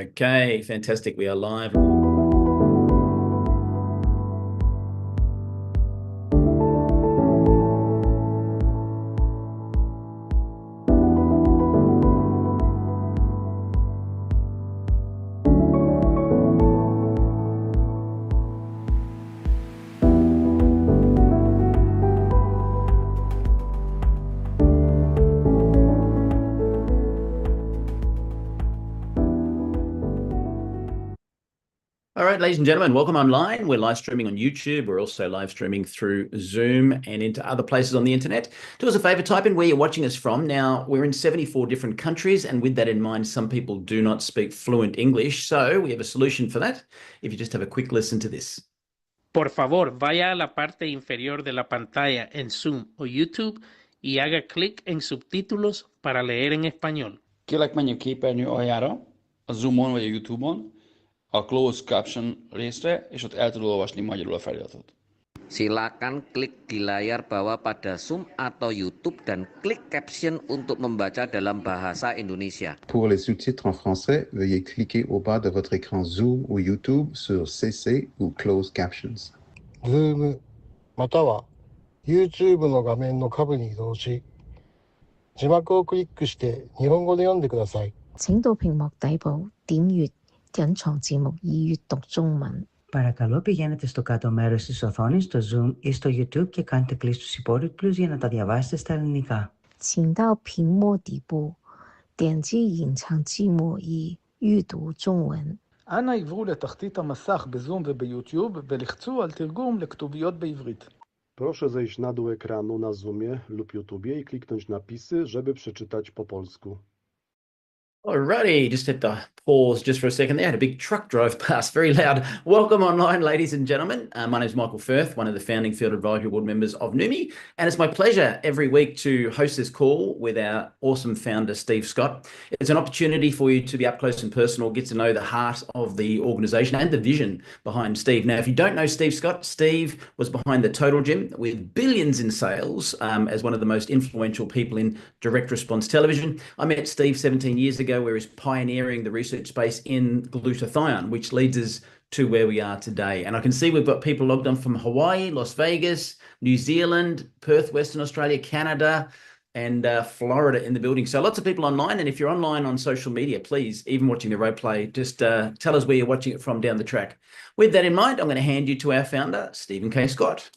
Okay, fantastic. We are live. All right, ladies and gentlemen, welcome online. We're live streaming on YouTube. We're also live streaming through Zoom and into other places on the internet. Do us a favor, type in where you're watching us from. Now, we're in 74 different countries, and with that in mind, some people do not speak fluent English. So we have a solution for that. If you just have a quick listen to this. Por favor, vaya a la parte inferior de la pantalla en Zoom o YouTube y haga clic en subtítulos para leer en español. Kérlek, menjünk képernyő aljára, a Zoomon vagy a YouTube-on, a Closed Caption részre, és ott el tudod olvasni magyarul a feliratot. Silakan klik di layar bawah pada Zoom atau YouTube dan klik caption untuk membaca dalam bahasa Indonesia. Pour les sous-titres en français, veuillez cliquer au bas de votre écran Zoom ou YouTube sur CC ou Closed Captions. Zoom または YouTube の画面の下部に移動し、字幕をクリックして日本語で読んでください。請到屏幕底部點閱隱藏字幕以閱讀中文. Παρακαλώ πηγαίνετε στο κάτω μέρος της οθόνης, στο Zoom ή στο YouTube και κάντε κλικ στους υπότιτλους για να τα διαβάσετε στα ελληνικά. 請到屏幕底部點擊隱藏字幕以閱讀中文. אנא עברו לתחתית המסך בזום וביוטיוב ולחצו על תרגום לכתוביות בעברית. Proszę zejść na dół ekranu na Zoomie lub YouTubie i kliknąć napisy, żeby przeczytać po polsku. Alrighty, just had to pause just for a second there. I had a big truck drive past, very loud. Welcome online, ladies and gentlemen. My name is Michael Firth, one of the founding Field Advisory Board members of Neumi, and it's my pleasure every week to host this call with our awesome founder, Steve Scott. It's an opportunity for you to be up close and personal, get to know the heart of the organisation and the vision behind Steve. Now, if you don't know Steve Scott, Steve was behind the Total Gym with billions in sales as one of the most influential people in direct response television. I met Steve 17 years ago, where he's pioneering the research space in glutathione, which leads us to where we are today. And I can see we've got people logged on from Hawaii, Las Vegas, New Zealand, Perth, Western Australia, Canada, and Florida in the building. So lots of people online. And if you're online on social media, please, even watching the replay, just tell us where you're watching it from down the track. With that in mind, I'm going to hand you to our founder, Stephen K. Scott.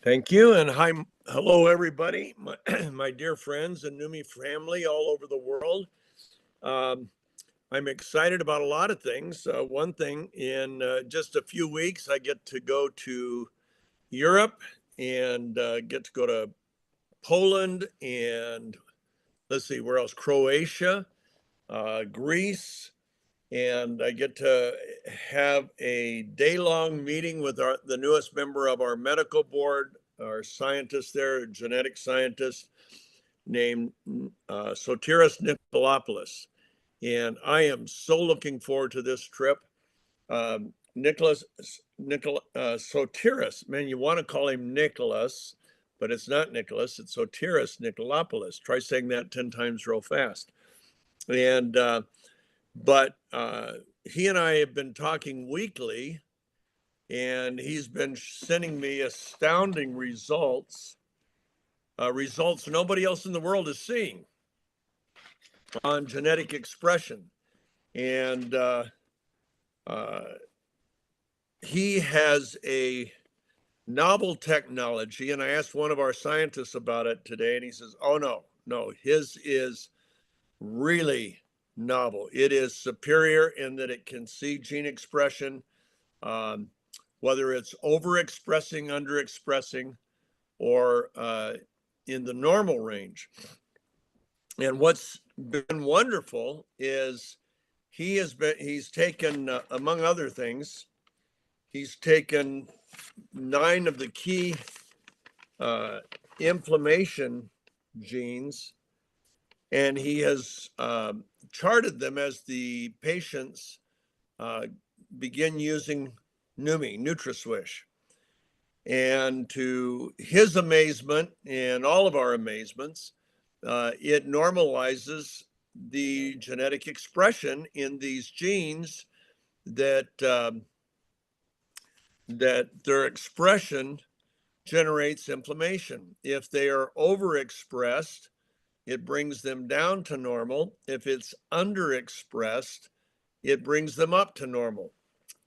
Thank you, and hello everybody, my dear friends and Neumi family all over the world. I'm excited about a lot of things. One thing, in just a few weeks, I get to go to Europe and get to go to Poland and let's see, where else? Croatia, Greece, and I get to have a day-long meeting with the newest member of our medical board, our scientist there, a genetic scientist named Sotiris Nikolopoulos. And I am so looking forward to this trip. Sotiris, man, you want to call him Nicholas, but it's not Nicholas, it's Sotiris Nikolopoulos. Try saying that 10 times real fast. And but he and I have been talking weekly, and he's been sending me astounding results, results nobody else in the world is seeing on genetic expression. And he has a novel technology, and I asked one of our scientists about it today, and he says, oh, no, his is really novel. It is superior in that it can see gene expression, whether it's overexpressing, underexpressing, or in the normal range. And what's been wonderful is he's taken, among other things, he's taken 9 of the key inflammation genes, and he has charted them as the patients begin using Neumi, NutraSwish. And to his amazement and all of our amazements, it normalizes the genetic expression in these genes that their expression generates inflammation. If they are overexpressed, it brings them down to normal. If it's underexpressed, it brings them up to normal.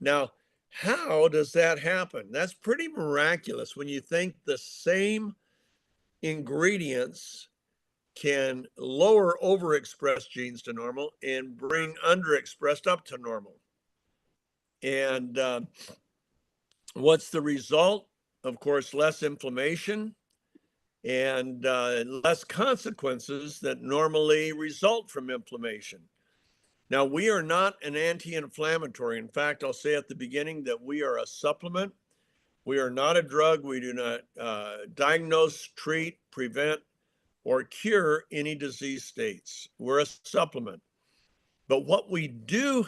Now, how does that happen? That's pretty miraculous when you think the same ingredients can lower overexpressed genes to normal and bring underexpressed up to normal. And what's the result? Of course, less inflammation and less consequences that normally result from inflammation. Now, we are not an anti-inflammatory. In fact, I'll say at the beginning that we are a supplement. We are not a drug. We do not diagnose, treat, prevent, or cure any disease states. We're a supplement. But what we do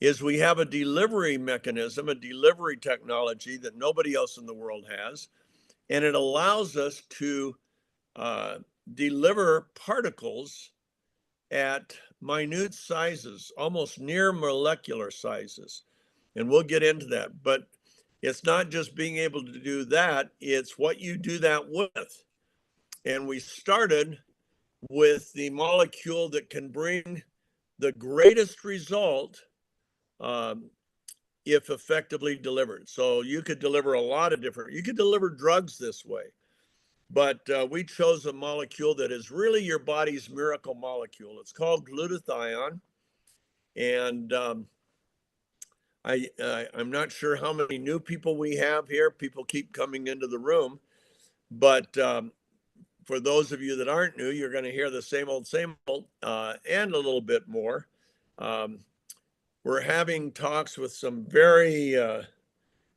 is we have a delivery mechanism, a delivery technology that nobody else in the world has, and it allows us to deliver particles at minute sizes, almost near molecular sizes. And we'll get into that. But it's not just being able to do that, it's what you do that with. And we started with the molecule that can bring the greatest result if effectively delivered. So you could deliver a lot of different, you could deliver drugs this way. But we chose a molecule that is really your body's miracle molecule. It's called glutathione. And I'm not sure how many new people we have here. People keep coming into the room. But for those of you that aren't new, you're going to hear the same old, and a little bit more. We're having talks with some very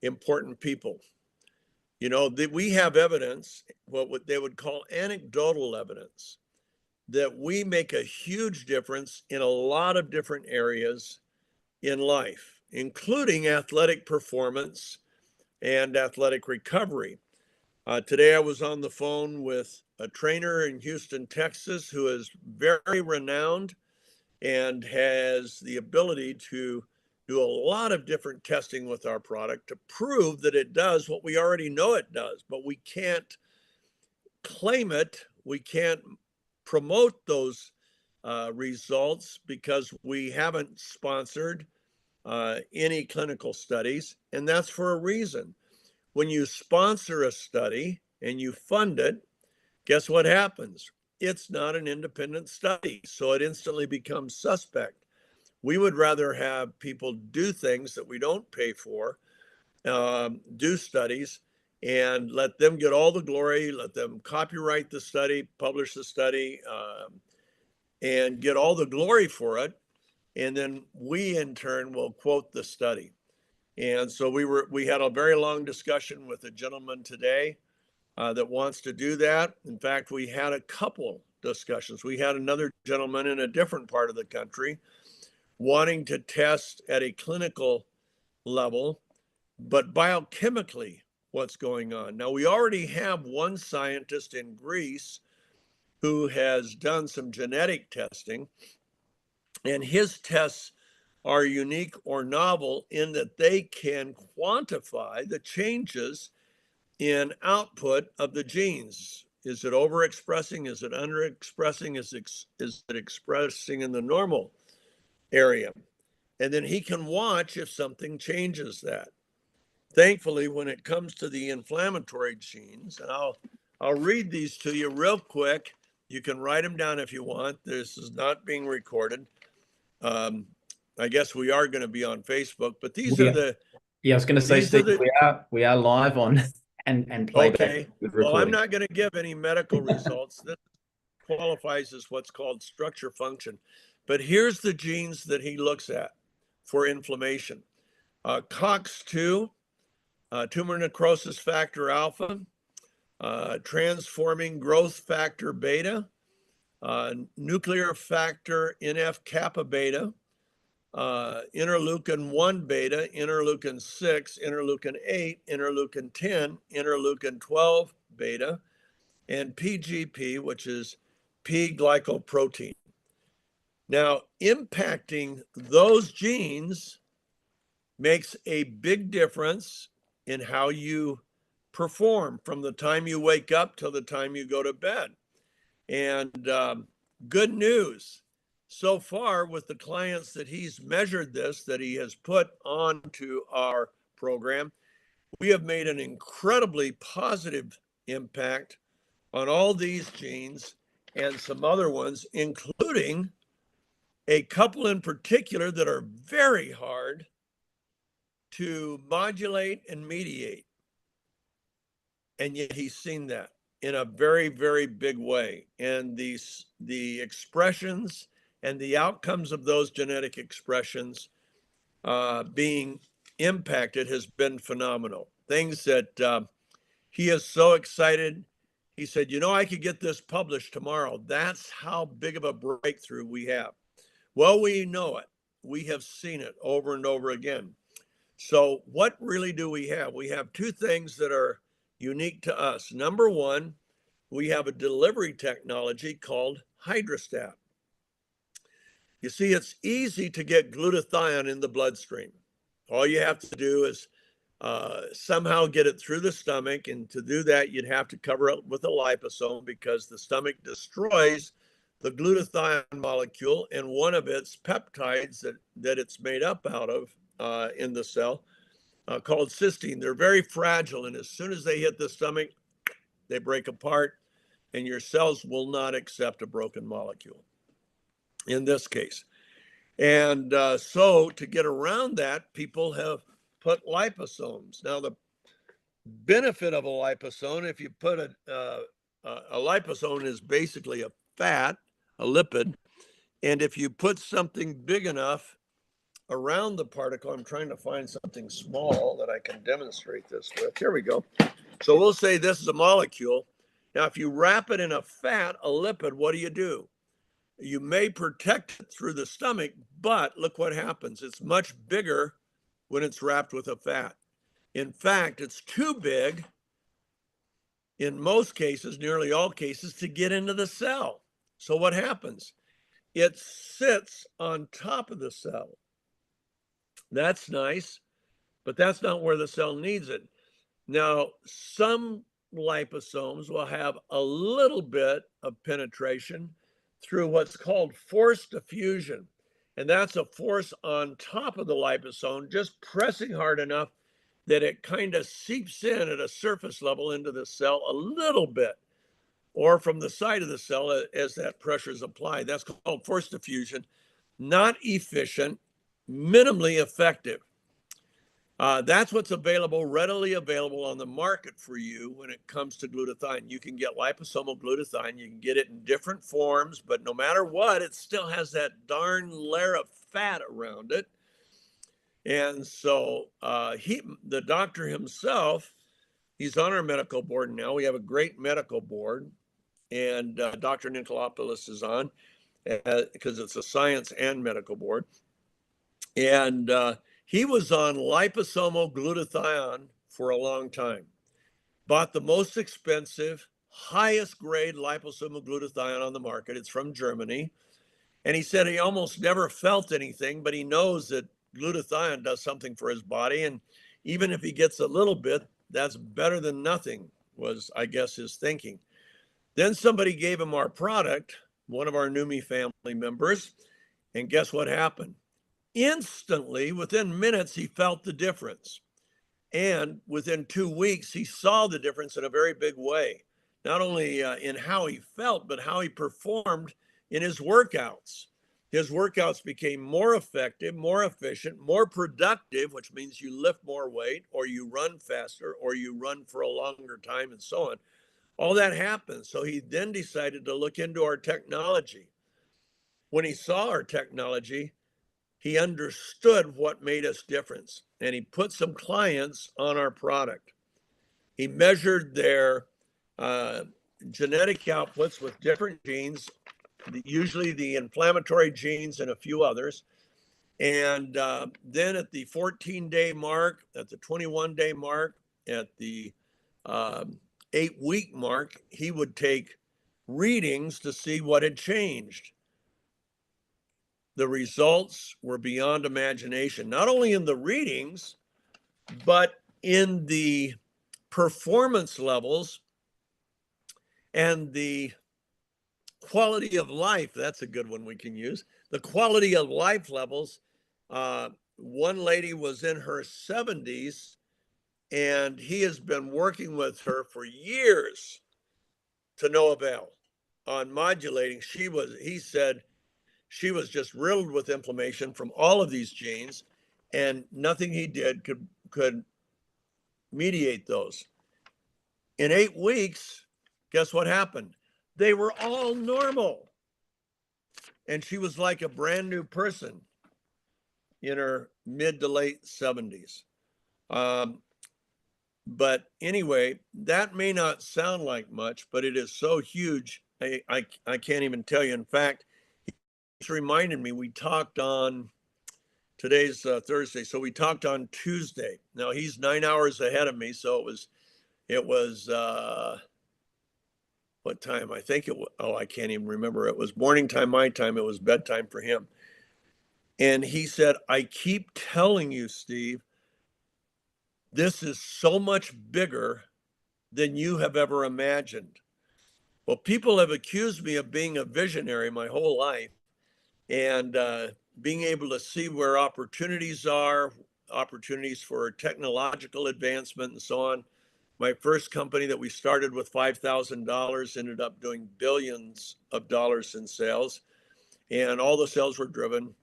important people. You know, we have evidence, what they would call anecdotal evidence, that we make a huge difference in a lot of different areas in life, including athletic performance and athletic recovery. Today I was on the phone with a trainer in Houston, Texas, who is very renowned and has the ability to do a lot of different testing with our product to prove that it does what we already know it does, but we can't claim it. We can't promote those results because we haven't sponsored any clinical studies, and that's for a reason. When you sponsor a study and you fund it, guess what happens? It's not an independent study, so it instantly becomes suspect. We would rather have people do things that we don't pay for, do studies, and let them get all the glory, let them copyright the study, publish the study, and get all the glory for it. And then we, in turn, will quote the study. And so we had a very long discussion with a gentleman today that wants to do that. In fact, we had a couple discussions. We had another gentleman in a different part of the country wanting to test at a clinical level, but biochemically, what's going on. Now, we already have one scientist in Greece who has done some genetic testing, and his tests are unique or novel in that they can quantify the changes in output of the genes. Is it overexpressing? Is it underexpressing? Is it expressing in the normal area? And then he can watch if something changes that. Thankfully, when it comes to the inflammatory genes, and I'll read these to you real quick. You can write them down if you want. This is not being recorded. I guess we are going to be on Facebook, but these are the. Yeah, I was going to say, Steve, we are live on and playback. Okay. Well, I'm not going to give any medical results. This qualifies as what's called structure function. But here's the genes that he looks at for inflammation. COX-2, tumor necrosis factor alpha, transforming growth factor beta, nuclear factor NF kappa beta, interleukin 1 beta, interleukin 6, interleukin 8, interleukin 10, interleukin 12 beta, and PGP, which is P glycoprotein. Now, impacting those genes makes a big difference in how you perform from the time you wake up till the time you go to bed. And good news so far with the clients that he's measured this, that he has put onto our program, we have made an incredibly positive impact on all these genes and some other ones, including a couple in particular that are very hard to modulate and mediate. And yet he's seen that in a very, very big way. And the expressions and the outcomes of those genetic expressions being impacted has been phenomenal. Things that he is so excited. He said, you know, I could get this published tomorrow. That's how big of a breakthrough we have. Well, we know it. We have seen it over and over again. So what really do we have? We have two things that are unique to us. Number one, we have a delivery technology called hydrostat. You see, it's easy to get glutathione in the bloodstream. All you have to do is somehow get it through the stomach. And to do that, you'd have to cover it with a liposome because the stomach destroys the glutathione molecule and one of its peptides that it's made up out of in the cell called cysteine. They're very fragile. And as soon as they hit the stomach, they break apart and your cells will not accept a broken molecule in this case. And so to get around that, people have put liposomes. Now, the benefit of a liposome, if you put a liposome is basically a fat, a lipid. And if you put something big enough around the particle, I'm trying to find something small that I can demonstrate this with. Here we go. So we'll say this is a molecule. Now, if you wrap it in a fat, a lipid, what do? You may protect it through the stomach, but look what happens. It's much bigger when it's wrapped with a fat. In fact, it's too big in most cases, nearly all cases, to get into the cell. So what happens? It sits on top of the cell. That's nice, but that's not where the cell needs it. Now, some liposomes will have a little bit of penetration through what's called forced diffusion. And that's a force on top of the liposome, just pressing hard enough that it kind of seeps in at a surface level into the cell a little bit, or from the side of the cell as that pressure is applied. That's called forced diffusion. Not efficient, minimally effective. That's what's available, readily available on the market for you when it comes to glutathione. You can get liposomal glutathione. You can get it in different forms, but no matter what, it still has that darn layer of fat around it. And so the doctor himself, he's on our medical board now. We have a great medical board, and Dr. Nicolopoulos is on because it's a science and medical board. And he was on liposomal glutathione for a long time. Bought the most expensive, highest grade liposomal glutathione on the market. It's from Germany. And he said he almost never felt anything, but he knows that glutathione does something for his body. And even if he gets a little bit, that's better than nothing, was, I guess, his thinking. Then somebody gave him our product, one of our Neumi family members. And guess what happened? Instantly, within minutes, he felt the difference. And within 2 weeks, he saw the difference in a very big way, not only in how he felt, but how he performed in his workouts. His workouts became more effective, more efficient, more productive, which means you lift more weight or you run faster or you run for a longer time and so on. All that happened. So he then decided to look into our technology. When he saw our technology, he understood what made us different, and he put some clients on our product. He measured their genetic outputs with different genes, usually the inflammatory genes and a few others. And then at the 14-day mark, at the 21-day mark, at the 8-week mark, he would take readings to see what had changed. the results were beyond imagination, not only in the readings, but in the performance levels and the quality of life. That's a good one we can use. The quality of life levels. One lady was in her 70s, and he has been working with her for years to no avail on modulating. He said she was just riddled with inflammation from all of these genes, and nothing he did could mediate those. In 8 weeks, guess what happened? They were all normal. And she was like a brand new person in her mid to late 70s. But anyway, that may not sound like much, but it is so huge. I can't even tell you. In fact, it's reminded me, we talked on, today's Thursday, so we talked on Tuesday. Now he's 9 hours ahead of me, so it was what time? I think it was, I can't even remember. It was morning time, my time. It was bedtime for him. And he said, I keep telling you, Steve, this is so much bigger than you have ever imagined. Well, people have accused me of being a visionary my whole life, and being able to see where opportunities are, opportunities for technological advancement and so on. My first company that we started with $5,000 ended up doing billions of dollars in sales, and all the sales were driven.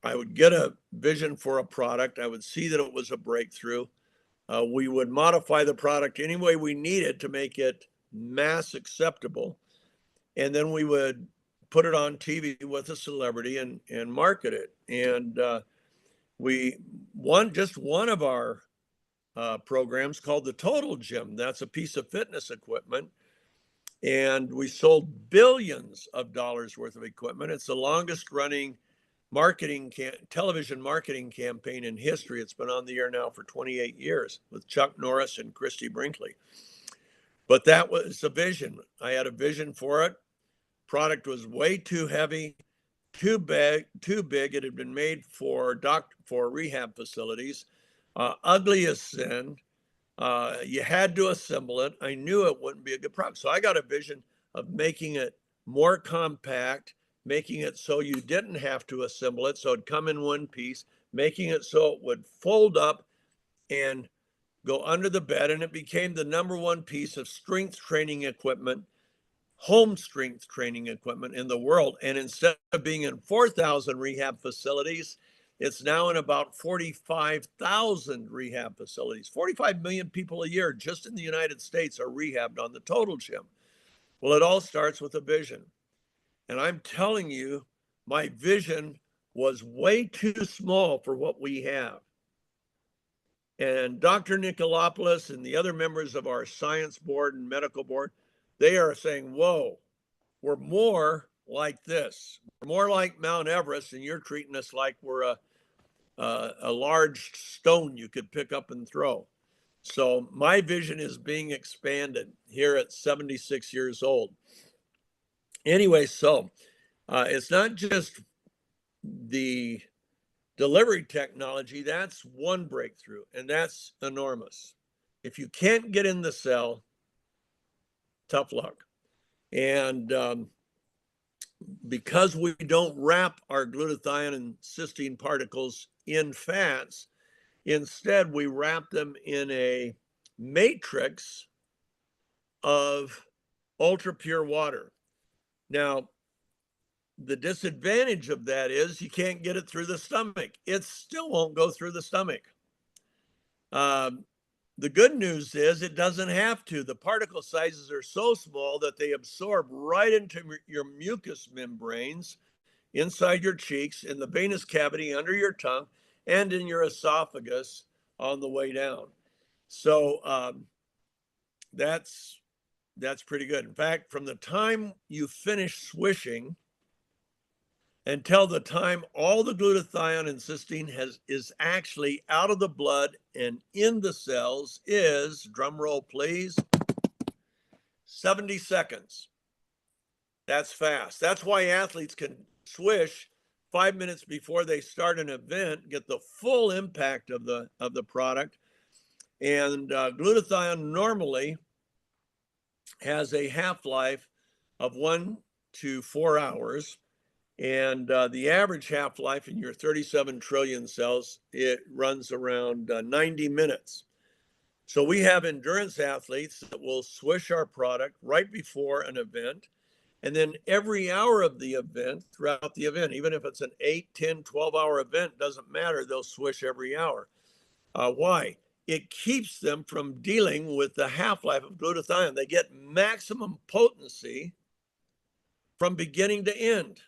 I would get a vision for a product. I would see that it was a breakthrough. We would modify the product any way we needed to make it mass acceptable. And then we would put it on TV with a celebrity and market it. And just one of our programs called the Total Gym. That's a piece of fitness equipment. And we sold billions of dollars worth of equipment. It's the longest running television marketing campaign in history. It's been on the air now for 28 years with Chuck Norris and Christy Brinkley. But that was a vision. I had a vision for it. Product was way too heavy, too big. It had been made for rehab facilities. Ugly as sin. You had to assemble it. I knew it wouldn't be a good product. So I got a vision of making it more compact, making it so you didn't have to assemble it, so it'd come in one piece, making it so it would fold up and go under the bed, and it became the #1 piece of strength training equipment, home strength training equipment in the world. And instead of being in 4,000 rehab facilities, it's now in about 45,000 rehab facilities. 45 million people a year just in the United States are rehabbed on the Total Gym. Well, it all starts with a vision. And I'm telling you, my vision was way too small for what we have. And Dr. Nicolopoulos and the other members of our science board and medical board, they are saying, whoa, we're more like this. We're more like Mount Everest, and you're treating us like we're a large stone you could pick up and throw. So my vision is being expanded here at 76 years old. Anyway, so it's not just the delivery technology. That's one breakthrough, and that's enormous. If you can't get in the cell, tough luck. And because we don't wrap our glutathione and cysteine particles in fats, instead we wrap them in a matrix of ultra pure water. Now, the disadvantage of that is you can't get it through the stomach. It still won't go through the stomach. The good news is it doesn't have to. The particle sizes are so small that they absorb right into your mucous membranes inside your cheeks, in the venous cavity under your tongue, and in your esophagus on the way down. So that's pretty good. In fact, from the time you finish swishing until the time all the glutathione and cysteine is actually out of the blood and in the cells is, drum roll please, 70 seconds. That's fast. That's why athletes can swish 5 minutes before they start an event, get the full impact of the product. And glutathione normally has a half-life of 1 to 4 hours. And the average half-life in your 37 trillion cells, it runs around 90 minutes. So we have endurance athletes that will swish our product right before an event. And then every hour of the event, throughout the event, even if it's an 8, 10, 12-hour event, doesn't matter, they'll swish every hour. Why? It keeps them from dealing with the half-life of glutathione. They get maximum potency from beginning to end.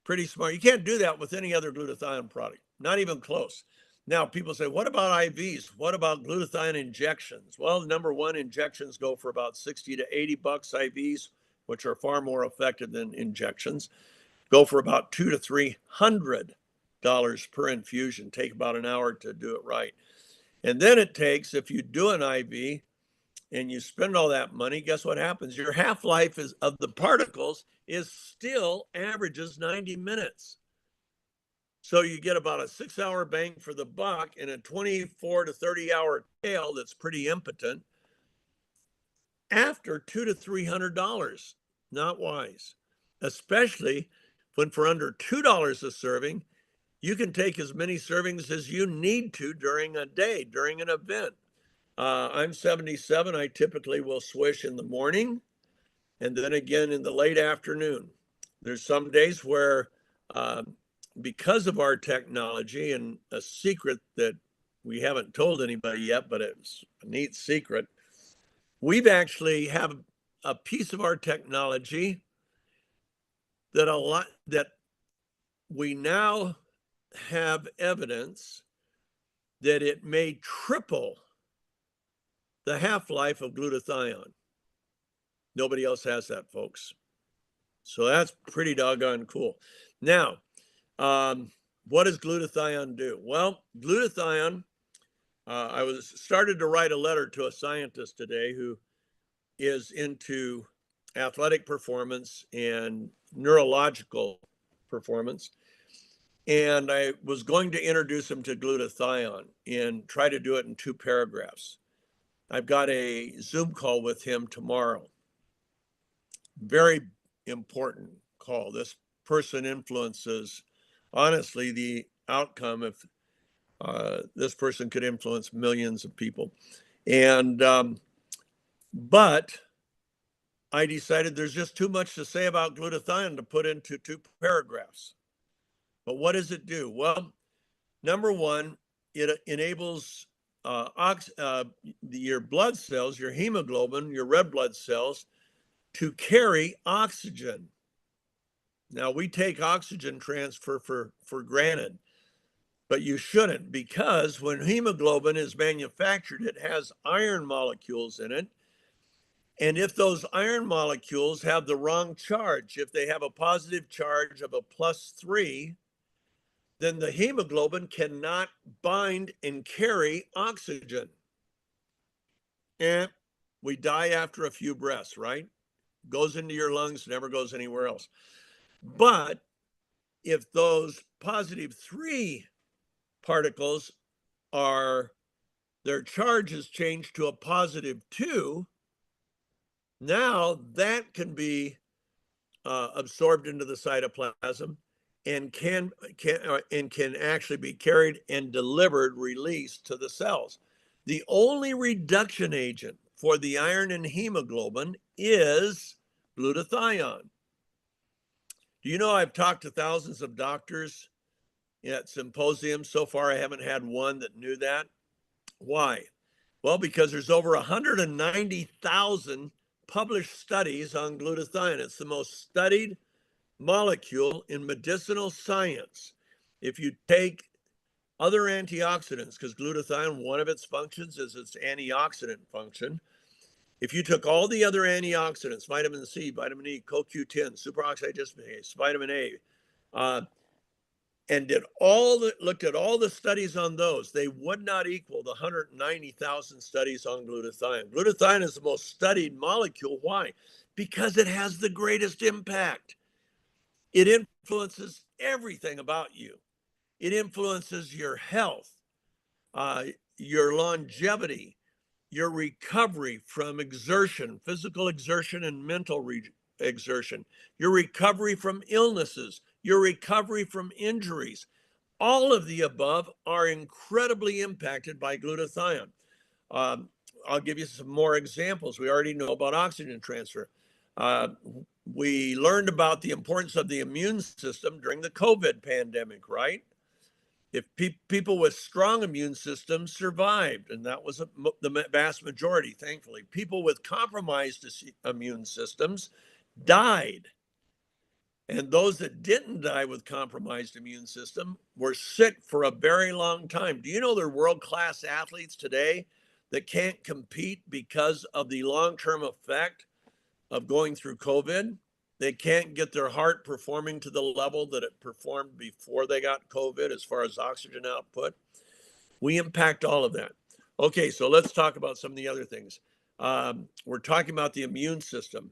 Pretty smart. You can't do that with any other glutathione product, not even close. Now, people say, what about IVs? What about glutathione injections? Well, number one, injections go for about 60 to 80 bucks. IVs, which are far more effective than injections, go for about $200 to $300 per infusion. Take about an hour to do it right. And then it takes, if you do an IV and you spend all that money, guess what happens? Your half-life of the particles is still averages 90 minutes. So you get about a 6-hour bang for the buck and a 24 to 30-hour tail that's pretty impotent after $200 to $300. Not wise, especially when for under $2 a serving, you can take as many servings as you need to during a day, during an event. I'm 77. I typically will swish in the morning and then again in the late afternoon. There's some days where, because of our technology, and a secret that we haven't told anybody yet, but it's a neat secret, we've actually have a piece of our technology that we now have evidence that it may triple the half-life of glutathione. Nobody else has that, folks. So that's pretty doggone cool. Now, what does glutathione do? Well, glutathione, I started to write a letter to a scientist today who is into athletic performance and neurological performance. And I was going to introduce him to glutathione and try to do it in 2 paragraphs. I've got a Zoom call with him tomorrow. Very important call. This person influences, honestly, the outcome if this person could influence millions of people. And, but I decided there's just too much to say about glutathione to put into 2 paragraphs. But what does it do? Well, number one, it enables your blood cells, your hemoglobin, your red blood cells, to carry oxygen. Now, we take oxygen transfer for granted, but you shouldn't, because when hemoglobin is manufactured, it has iron molecules in it. And if those iron molecules have the wrong charge, if they have a positive charge of a +3, then the hemoglobin cannot bind and carry oxygen. And we die after a few breaths, right? Goes into your lungs, never goes anywhere else. But if those +3 particles their charge is changed to a +2, now that can be absorbed into the cytoplasm and can actually be carried and delivered, released to the cells. The only reduction agent for the iron in hemoglobin is glutathione. Do you know I've talked to thousands of doctors at symposiums? So far, I haven't had one that knew that. Why? Well, because there's over 190,000 published studies on glutathione. It's the most studied molecule in medicinal science. If you take other antioxidants, because glutathione, one of its functions is its antioxidant function. If you took all the other antioxidants, vitamin C, vitamin E, CoQ10, superoxide dismutase, vitamin A, and looked at all the studies on those, they would not equal the 190,000 studies on glutathione. Glutathione is the most studied molecule. Why? Because it has the greatest impact. It influences everything about you. It influences your health, your longevity, your recovery from exertion, physical exertion and mental exertion, your recovery from illnesses, your recovery from injuries. All of the above are incredibly impacted by glutathione. I'll give you some more examples. We already know about oxygen transfer. We learned about the importance of the immune system during the COVID pandemic, right? If people with strong immune systems survived, and that was the vast majority, thankfully. People with compromised immune systems died. And those that didn't die with compromised immune system were sick for a very long time. Do you know there are world-class athletes today that can't compete because of the long-term effect of going through COVID? They can't get their heart performing to the level that it performed before they got COVID as far as oxygen output. We impact all of that. Okay, so let's talk about some of the other things. We're talking about the immune system.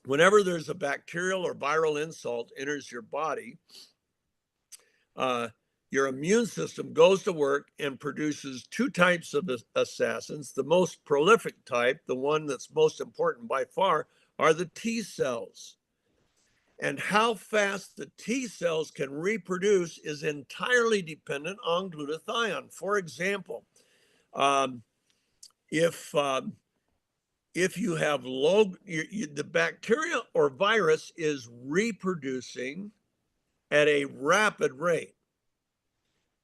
Whenever there's a bacterial or viral insult enters your body, your immune system goes to work and produces two types of assassins. The most prolific type, the one that's most important by far, are the T cells. And how fast the T cells can reproduce is entirely dependent on glutathione. For example, if you have the bacteria or virus is reproducing at a rapid rate.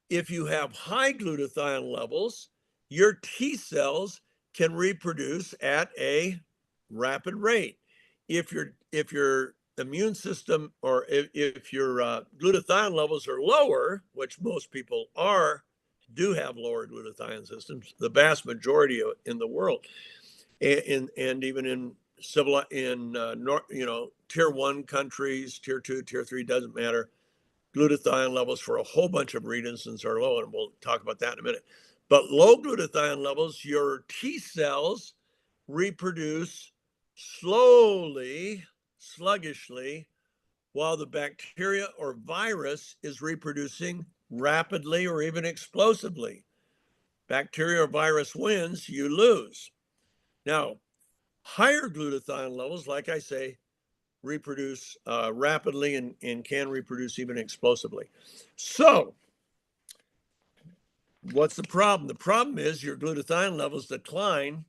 If you have high glutathione levels, your T cells can reproduce at a rapid rate. If your immune system or if your glutathione levels are lower, which most people do have lower glutathione systems, the vast majority in the world, and even in tier 1 countries, tier 2, tier 3, doesn't matter. Glutathione levels for a whole bunch of reasons are low, and we'll talk about that in a minute. But low glutathione levels, your T cells reproduce slowly, sluggishly, while the bacteria or virus is reproducing rapidly or even explosively. Bacteria or virus wins, you lose. Now, higher glutathione levels, like I say, reproduce rapidly and can reproduce even explosively. So what's the problem? The problem is your glutathione levels decline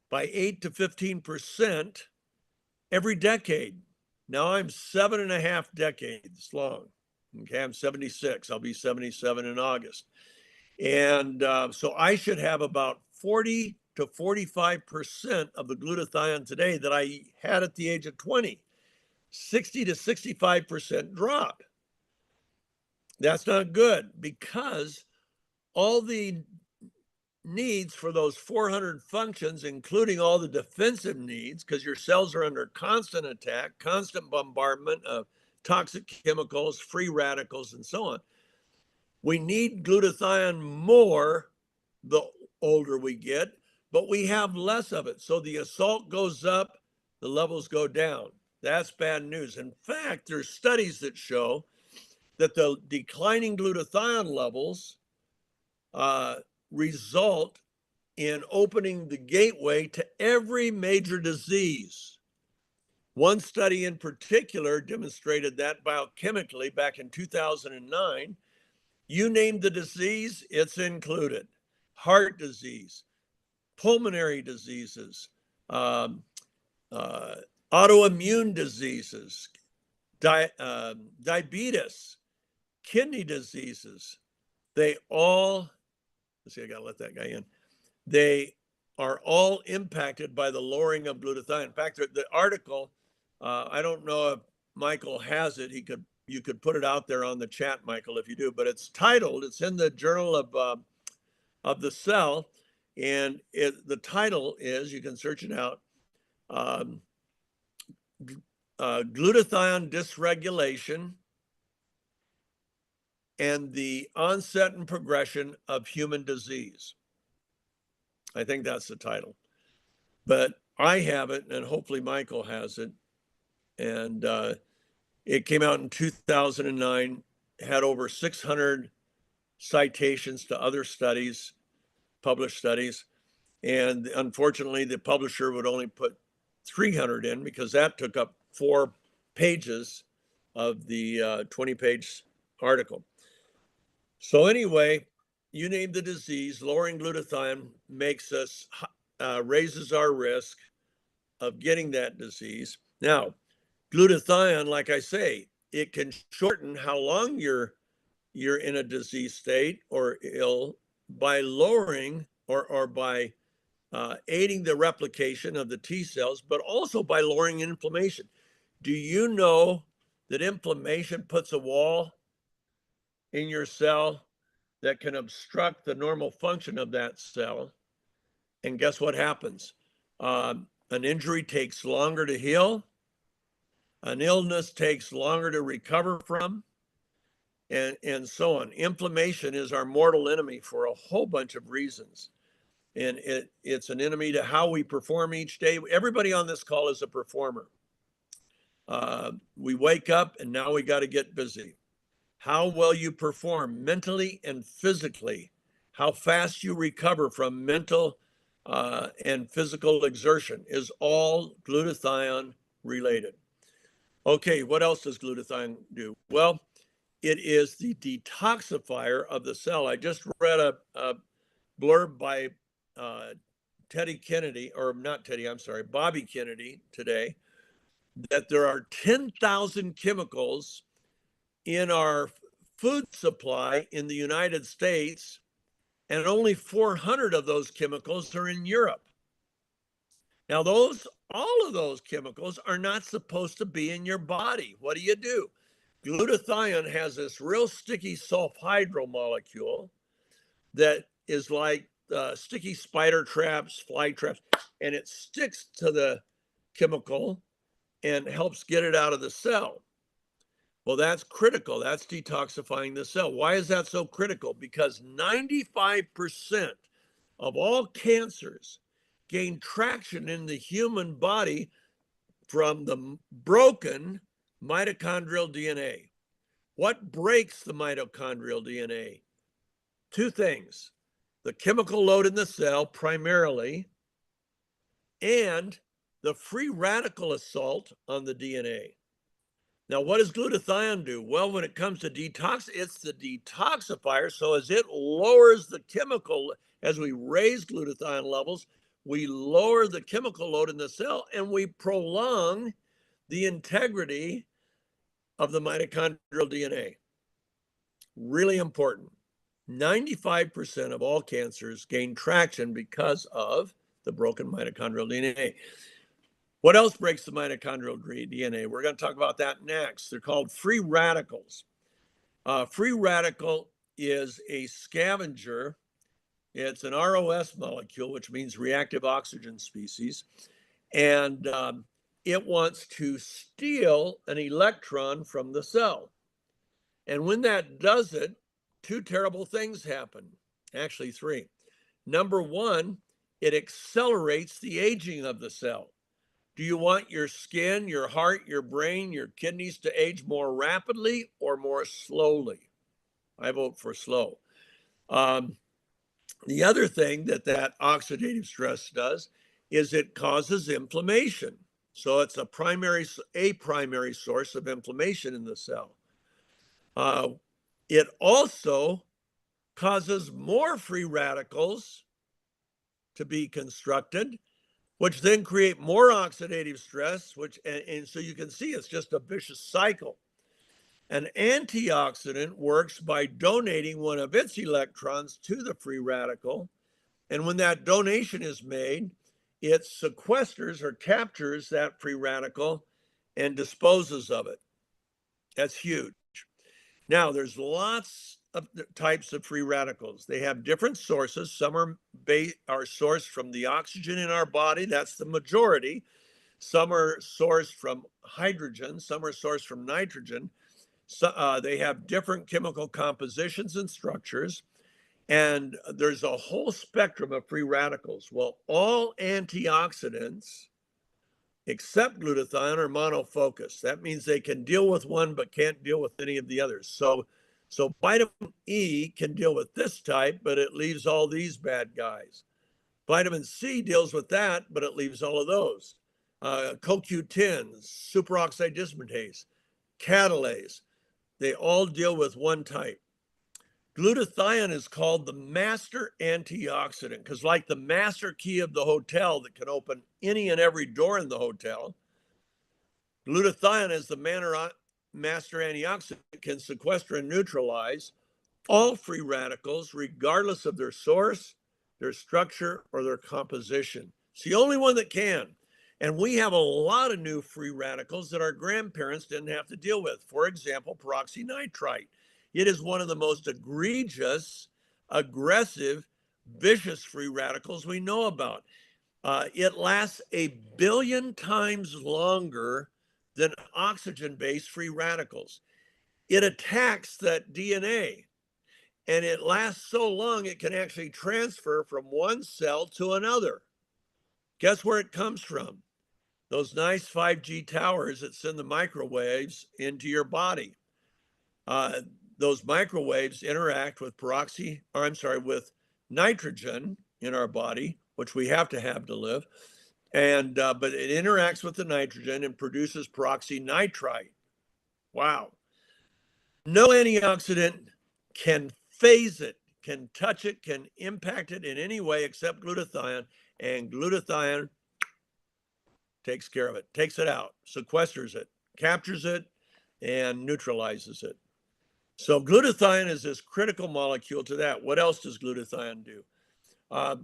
by 8 to 15% every decade. Now I'm 7.5 decades long. Okay, I'm 76. I'll be 77 in August. And so I should have about 40 to 45% of the glutathione today that I had at the age of 20. 60 to 65% drop. That's not good because all the needs for those 400 functions, including all the defensive needs, because your cells are under constant attack, constant bombardment of toxic chemicals, free radicals, and so on. We need glutathione more the older we get, but we have less of it. So the assault goes up, the levels go down. That's bad news. In fact, there's studies that show that the declining glutathione levels result in opening the gateway to every major disease. One study in particular demonstrated that biochemically back in 2009. You name the disease, it's included. Heart disease, pulmonary diseases, autoimmune diseases, diabetes, kidney diseases. They all, let's see, I gotta let that guy in. They are all impacted by the lowering of glutathione. In fact, the article, I don't know if Michael has it. You could put it out there on the chat, Michael, if you do. But it's titled. It's in the Journal of the Cell, and the title is, you can search it out, glutathione dysregulation and the onset and progression of human disease. I think that's the title. But I have it, and hopefully Michael has it. And It came out in 2009, had over 600 citations to other studies, published studies. And unfortunately, the publisher would only put 300 in because that took up 4 pages of the 20-page article. So anyway, you name the disease, lowering glutathione makes us, raises our risk of getting that disease. Now, glutathione, like I say, it can shorten how long you're in a disease state or ill by lowering or by aiding the replication of the T cells, but also by lowering inflammation. Do you know that inflammation puts a wall in your cell that can obstruct the normal function of that cell? And guess what happens? An injury takes longer to heal. An illness takes longer to recover from, and so on. Inflammation is our mortal enemy for a whole bunch of reasons. And it's an enemy to how we perform each day. Everybody on this call is a performer. We wake up and now we got to get busy. How well you perform mentally and physically, how fast you recover from mental and physical exertion is all glutathione related. Okay, what else does glutathione do? Well, it is the detoxifier of the cell. I just read a blurb by Teddy Kennedy, or not Teddy, I'm sorry, Bobby Kennedy today, that there are 10,000 chemicals in our food supply in the United States, and only 400 of those chemicals are in Europe. Now, all of those chemicals are not supposed to be in your body. What do? Glutathione has this real sticky sulfhydryl molecule that is like sticky spider traps, fly traps, and it sticks to the chemical and helps get it out of the cell. Well, that's critical. That's detoxifying the cell. Why is that so critical? Because 95% of all cancers gain traction in the human body from the broken mitochondrial DNA. What breaks the mitochondrial DNA? 2 things: the chemical load in the cell primarily, and the free radical assault on the DNA. Now, what does glutathione do? Well, when it comes to detox, it's the detoxifier. So as it lowers the chemical, as we raise glutathione levels, we lower the chemical load in the cell and we prolong the integrity of the mitochondrial DNA. Really important. 95% of all cancers gain traction because of the broken mitochondrial DNA. What else breaks the mitochondrial DNA? We're going to talk about that next. They're called free radicals. Free radical is a scavenger. It's an ROS molecule, which means reactive oxygen species. And it wants to steal an electron from the cell. And when that does it, 2 terrible things happen. Actually, 3. Number 1, it accelerates the aging of the cell. Do you want your skin, your heart, your brain, your kidneys to age more rapidly or more slowly? I vote for slow. The other thing that oxidative stress does is it causes inflammation. So it's a primary source of inflammation in the cell. It also causes more free radicals to be constructed, which then create more oxidative stress, and so you can see it's just a vicious cycle. An antioxidant works by donating one of its electrons to the free radical, and when that donation is made, it sequesters or captures that free radical and disposes of it. That's huge. Now, there's lots of types of free radicals. They have different sources. Some are sourced from the oxygen in our body. That's the majority. Some are sourced from hydrogen. Some are sourced from nitrogen. So, they have different chemical compositions and structures. And there's a whole spectrum of free radicals. Well, all antioxidants except glutathione are monofocus. That means they can deal with one but can't deal with any of the others. So vitamin E can deal with this type, but it leaves all these bad guys. Vitamin C deals with that, but it leaves all of those. CoQ10, superoxide dismutase, catalase, they all deal with one type. Glutathione is called the master antioxidant because, like the master key of the hotel that can open any and every door in the hotel, glutathione as the master antioxidant can sequester and neutralize all free radicals, regardless of their source, their structure, or their composition. It's the only one that can. And we have a lot of new free radicals that our grandparents didn't have to deal with. For example, peroxynitrite. It is one of the most egregious, aggressive, vicious free radicals we know about. It lasts 1 billion times longer than oxygen-based free radicals. It attacks that DNA, and it lasts so long it can actually transfer from one cell to another. Guess where it comes from? Those nice 5G towers that send the microwaves into your body. Those microwaves interact with with nitrogen in our body, which we have to have to live. And but it interacts with the nitrogen and produces peroxynitrite. Wow. No antioxidant can phase it, can touch it, can impact it in any way except glutathione. And glutathione takes care of it, takes it out, sequesters it, captures it, and neutralizes it. So glutathione is this critical molecule to that. What else does glutathione do?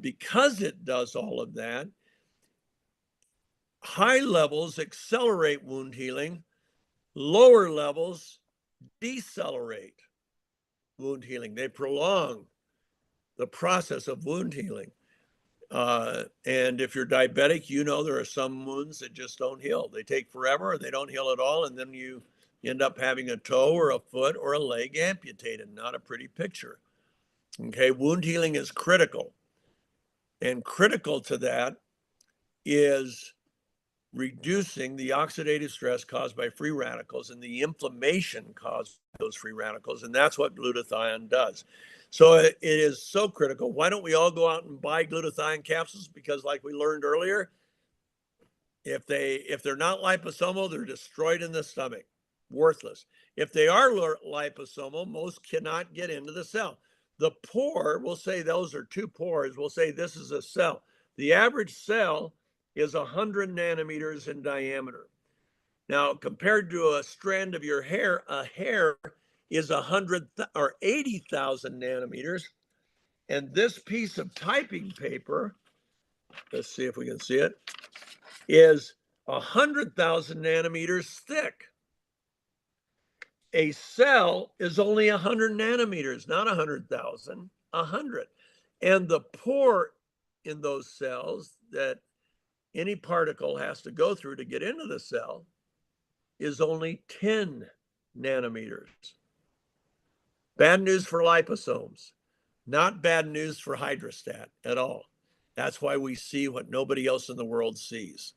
Because it does all of that, high levels accelerate wound healing, lower levels decelerate wound healing. They prolong the process of wound healing. And if you're diabetic, you know there are some wounds that just don't heal. They take forever or they don't heal at all. And then you end up having a toe or a foot or a leg amputated. Not a pretty picture. Okay, wound healing is critical. And critical to that is reducing the oxidative stress caused by free radicals and the inflammation caused by those free radicals. And that's what glutathione does. So it is so critical. Why don't we all go out and buy glutathione capsules? Because like we learned earlier, if they're not liposomal, they're destroyed in the stomach, worthless. If they are liposomal, most cannot get into the cell. The pore, we'll say those are 2 pores, we'll say this is a cell. The average cell is 100 nanometers in diameter. Now, compared to a strand of your hair, a hair is 100 or 80,000 nanometers. And this piece of typing paper, let's see if we can see it, is 100,000 nanometers thick. A cell is only 100 nanometers, not 100,000, 100. And the pore in those cells that any particle has to go through to get into the cell is only 10 nanometers. Bad news for liposomes, not bad news for hydrostat at all. That's why we see what nobody else in the world sees.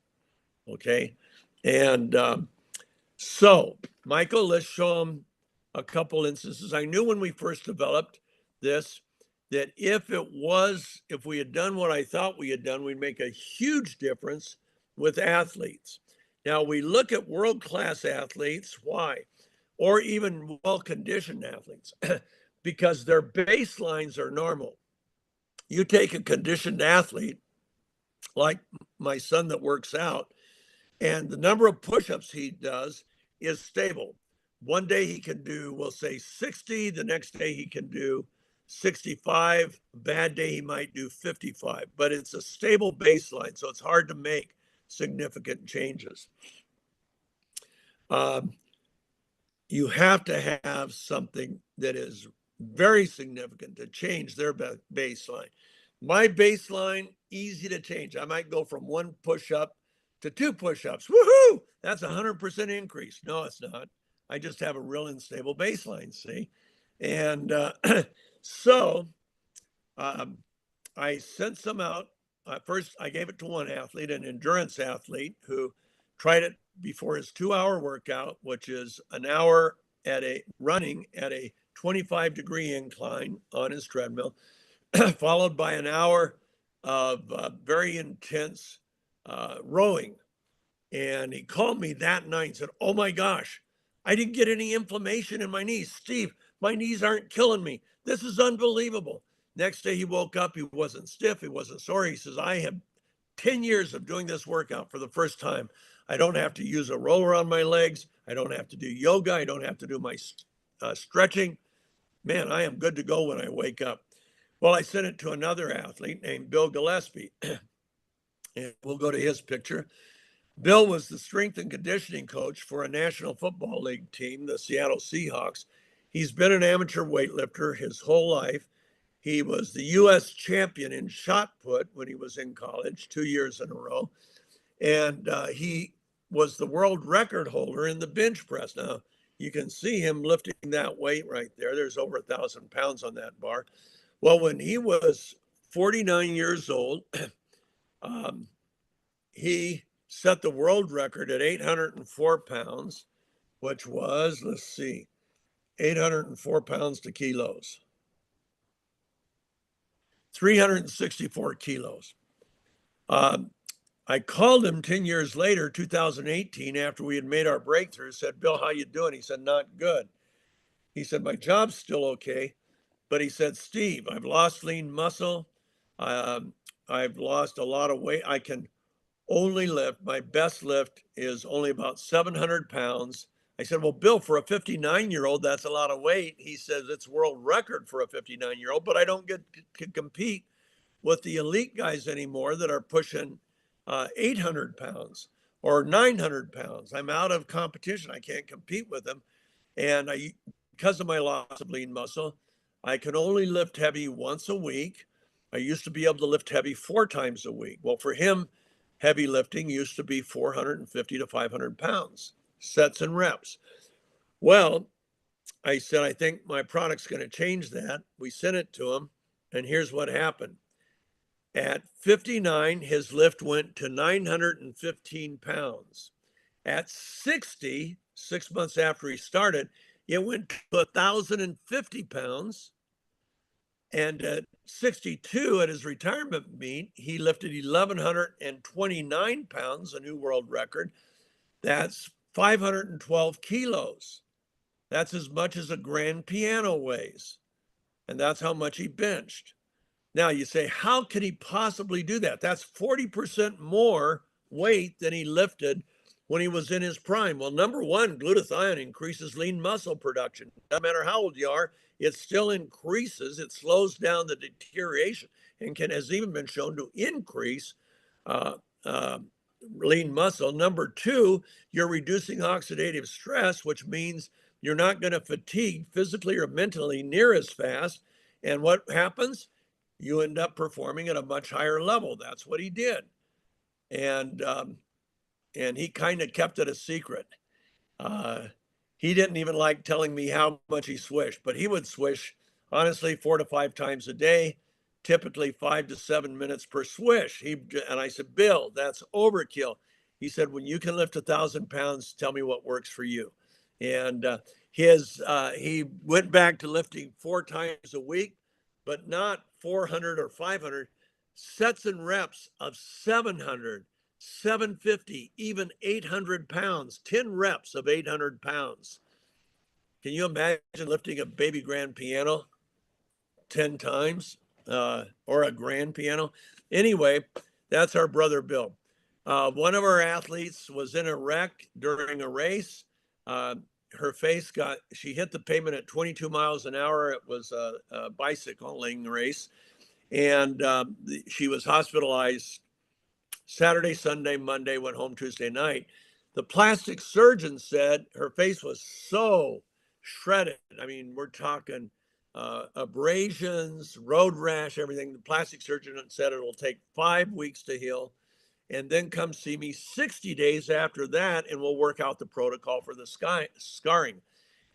Okay. And so, Michael, let's show them a couple instances. I knew when we first developed this that if we had done what I thought we had done, we'd make a huge difference with athletes. Now, we look at world-class athletes. Why? Or even well-conditioned athletes, because their baselines are normal. You take a conditioned athlete, like my son that works out, and the number of push-ups he does is stable. One day he can do, we'll say 60, the next day he can do 65, a bad day he might do 55, but it's a stable baseline, so it's hard to make significant changes. You have to have something that is very significant to change their baseline. My baseline, easy to change. I might go from 1 push-up to 2 push-ups. Woohoo! That's 100% increase. No, it's not. I just have a real unstable baseline, see? And so I sent some out. First, I gave it to one athlete, an endurance athlete who tried it before his 2-hour workout, which is an hour running at a 25-degree incline on his treadmill, followed by an hour of very intense rowing. And he called me that night and said, "Oh my gosh, I didn't get any inflammation in my knees. Steve, my knees aren't killing me. This is unbelievable." Next day he woke up, he wasn't stiff, he wasn't sore. He says, "I have 10 years of doing this workout for the first time. I don't have to use a roller on my legs. I don't have to do yoga. I don't have to do my stretching. Man, I am good to go when I wake up." Well, I sent it to another athlete named Bill Gillespie. And we'll go to his picture. Bill was the strength and conditioning coach for a National Football League team, the Seattle Seahawks. He's been an amateur weightlifter his whole life. He was the U.S. champion in shot put when he was in college, 2 years in a row. And he was the world record holder in the bench press. Now, you can see him lifting that weight right there. There's over 1,000 pounds on that bar. Well, when he was 49 years old, he set the world record at 804 pounds, which was, let's see, 804 pounds to kilos. 364 kilos. I called him 10 years later, 2018, after we had made our breakthrough, said, "Bill, how you doing?" He said, "Not good." He said, "My job's still okay." But he said, "Steve, I've lost lean muscle. I've lost a lot of weight. I can only lift, my best lift is only about 700 pounds. I said, "Well, Bill, for a 59-year-old, that's a lot of weight." He says, "It's world record for a 59-year-old, but I don't get to compete with the elite guys anymore that are pushing 800 pounds or 900 pounds. I'm out of competition. I can't compete with them. And because of my loss of lean muscle, I can only lift heavy once a week. I used to be able to lift heavy 4 times a week." Well, for him, heavy lifting used to be 450 to 500 pounds, sets and reps. Well, I said, "I think my product's going to change that." We sent it to him, and here's what happened. At 59, his lift went to 915 pounds. At 60, 6 months after he started, it went to 1,050 pounds. And at 62, at his retirement meet, he lifted 1,129 pounds, a new world record. That's 512 kilos. That's as much as a grand piano weighs. And that's how much he benched. Now you say, how could he possibly do that? That's 40% more weight than he lifted when he was in his prime. Well, number one, glutathione increases lean muscle production. No matter how old you are, it still increases. It slows down the deterioration and has even been shown to increase lean muscle. Number two, you're reducing oxidative stress, which means you're not going to fatigue physically or mentally near as fast. And what happens? You end up performing at a much higher level. That's what he did. And he kind of kept it a secret. He didn't even like telling me how much he swished, but he would swish, honestly, 4 to 5 times a day, typically 5 to 7 minutes per swish. And I said, "Bill, that's overkill." He said, "When you can lift 1,000 pounds, tell me what works for you." And he went back to lifting 4 times a week, but not 400 or 500, sets and reps of 700, 750, even 800 pounds, 10 reps of 800 pounds. Can you imagine lifting a baby grand piano 10 times or a grand piano? Anyway, that's our brother Bill. One of our athletes was in a wreck during a race. Her face she hit the pavement at 22 miles an hour. It was a bicycling race. And she was hospitalized Saturday, Sunday, Monday, went home Tuesday night. The plastic surgeon said her face was so shredded. I mean, we're talking abrasions, road rash, everything. The plastic surgeon said it'll take 5 weeks to heal. And then come see me 60 days after that, and we'll work out the protocol for the scarring.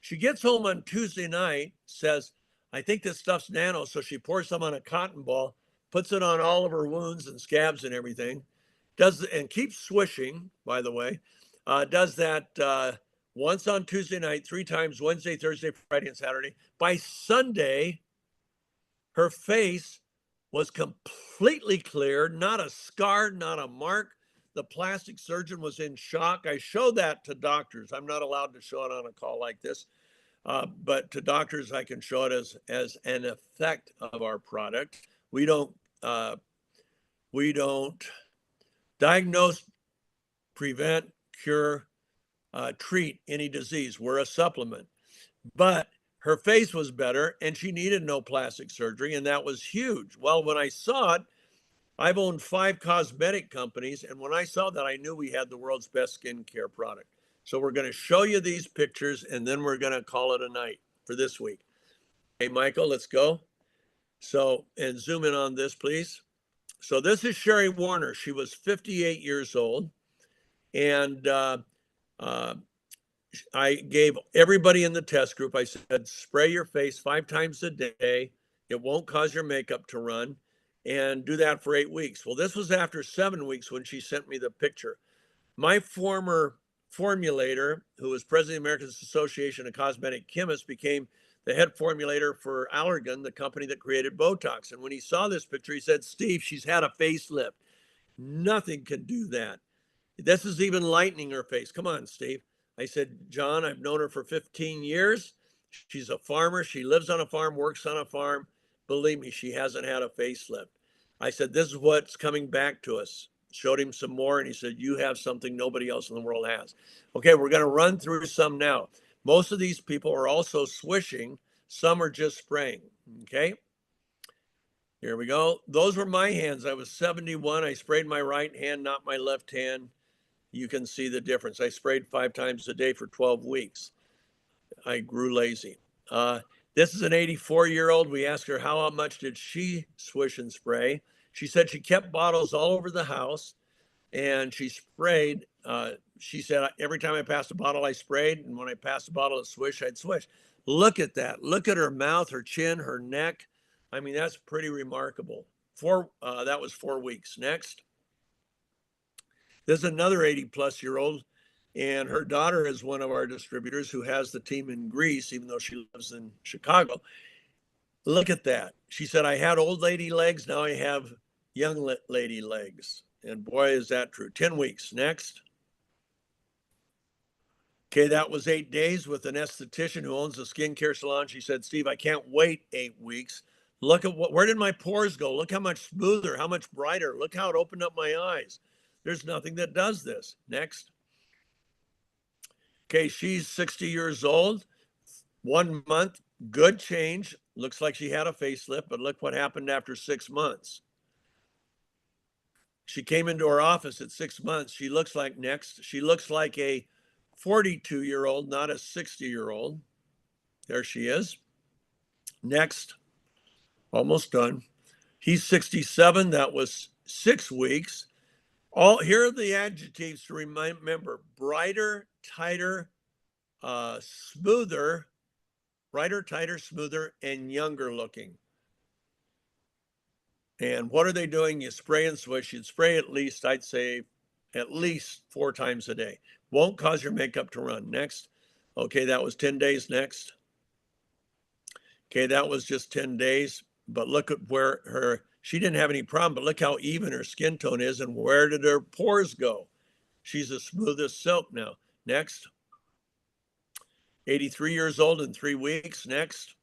She gets home on Tuesday night, says, "I think this stuff's nano." So she pours some on a cotton ball, puts it on all of her wounds and scabs and everything, and keeps swishing, by the way. does that once on Tuesday night, 3 times, Wednesday, Thursday, Friday, and Saturday. By Sunday, her face was completely clear, not a scar, not a mark. The plastic surgeon was in shock. I showed that to doctors. I'm not allowed to show it on a call like this, but to doctors, I can show it as an effect of our product. We don't diagnose, prevent, cure, treat any disease. We're a supplement. But her face was better and she needed no plastic surgery, and that was huge. Well, when I saw it, I've owned 5 cosmetic companies, and when I saw that, I knew we had the world's best skincare product. So we're going to show you these pictures, and then we're going to call it a night for this week. Hey, Michael, let's go. So, and zoom in on this, please. So this is Sherry Warner. She was 58 years old, and I gave everybody in the test group, I said, spray your face 5 times a day. It won't cause your makeup to run, and do that for 8 weeks. Well, this was after 7 weeks when she sent me the picture. My former formulator, who was president of the American Association of Cosmetic Chemists, became the head formulator for Allergan, the company that created Botox. And when he saw this picture, he said, Steve, she's had a facelift. Nothing can do that. This is even lightening her face. Come on, Steve. I said, John, I've known her for 15 years. She's a farmer. She lives on a farm, works on a farm. Believe me, she hasn't had a facelift. I said, this is what's coming back to us. Showed him some more, and he said, you have something nobody else in the world has. Okay, we're going to run through some now. Most of these people are also swishing. Some are just spraying. Okay. Here we go. Those were my hands. I was 71. I sprayed my right hand, not my left hand. You can see the difference. I sprayed 5 times a day for 12 weeks. I grew lazy. This is an 84-year-old. We asked her how much did she swish and spray. She said she kept bottles all over the house, and she sprayed. She said, every time I passed a bottle, I sprayed, and when I passed a bottle of swish, I'd swish. Look at that. Look at her mouth, her chin, her neck. I mean, that's pretty remarkable. That was 4 weeks. Next. There's another 80-plus-year-old, and her daughter is one of our distributors who has the team in Greece, even though she lives in Chicago. Look at that. She said, I had old lady legs. Now I have young lady legs. And boy, is that true. 10 weeks. Next. Okay, that was 8 days with an esthetician who owns a skincare salon. She said, Steve, I can't wait 8 weeks. Look at where did my pores go? Look how much smoother, how much brighter. Look how it opened up my eyes. There's nothing that does this. Next. Okay, she's 60 years old, 1 month, good change. Looks like she had a facelift, but look what happened after 6 months. She came into our office at 6 months. She looks like she looks like a 42-year-old, not a 60-year-old. There she is. Next, almost done. He's 67. That was 6 weeks. Here are the adjectives to remember: brighter, tighter, smoother, brighter, tighter, smoother, and younger looking. And what are they doing? You spray and swish. You'd spray at least, I'd say, at least 4 times a day. Won't cause your makeup to run. Next. Okay, that was 10 days. Next. Okay, that was just 10 days. But look at where she didn't have any problem, but look how even her skin tone is, and where did her pores go? She's as smooth as silk now. Next. 83 years old in 3 weeks. Next.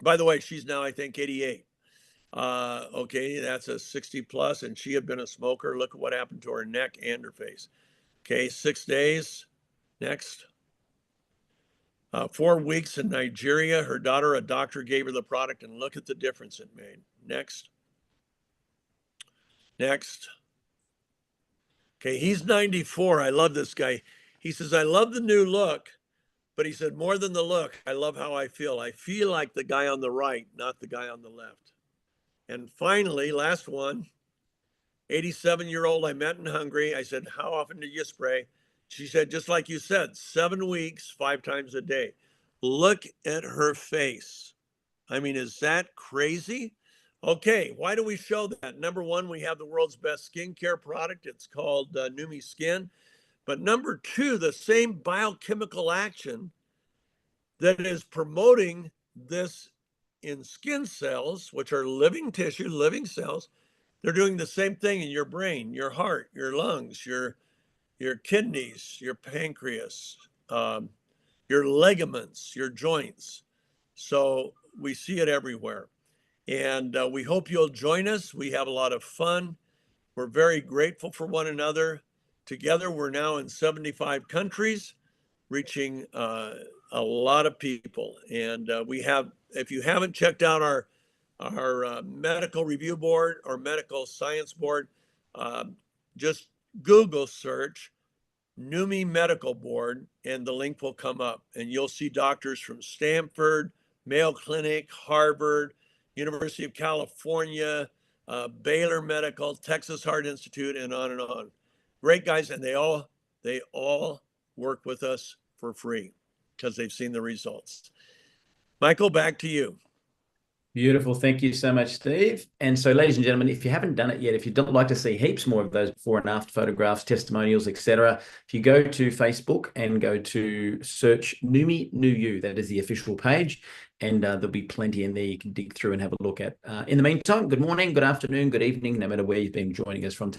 By the way, she's now, I think, 88. Okay, that's a 60 plus, and she had been a smoker. Look at what happened to her neck and her face. Okay, 6 days. Next. 4 weeks in Nigeria. Her daughter, a doctor, gave her the product, and look at the difference it made. Next. Next. Okay, he's 94. I love this guy. He says, I love the new look, but he said, more than the look, I love how I feel. I feel like the guy on the right, not the guy on the left. And finally, last one, 87-year-old I met in Hungary. I said, how often do you spray? She said, just like you said, 7 weeks, 5 times a day. Look at her face. I mean, is that crazy? Okay, why do we show that? Number one, we have the world's best skincare product. It's called Neumi Skin. But number two, the same biochemical action that is promoting this in skin cells, which are living tissue, living cells, they're doing the same thing in your brain, your heart, your lungs, your kidneys, your pancreas, your ligaments, your joints. So we see it everywhere. And we hope you'll join us. We have a lot of fun. We're very grateful for one another. Together, we're now in 75 countries, reaching a lot of people. And we have, if you haven't checked out our medical review board or medical science board, just Google search Neumi Medical Board, and the link will come up. And you'll see doctors from Stanford, Mayo Clinic, Harvard, University of California, Baylor Medical, Texas Heart Institute, and on and on. Great guys, and they all work with us for free because they've seen the results. Michael, back to you. Beautiful. Thank you so much, Steve. And so, ladies and gentlemen, if you haven't done it yet, if you'd like to see heaps more of those before and after photographs, testimonials, etc., if you go to Facebook and go to search Neumi New You, that is the official page, and there'll be plenty in there you can dig through and have a look at. In the meantime, good morning, good afternoon, good evening, no matter where you've been joining us from.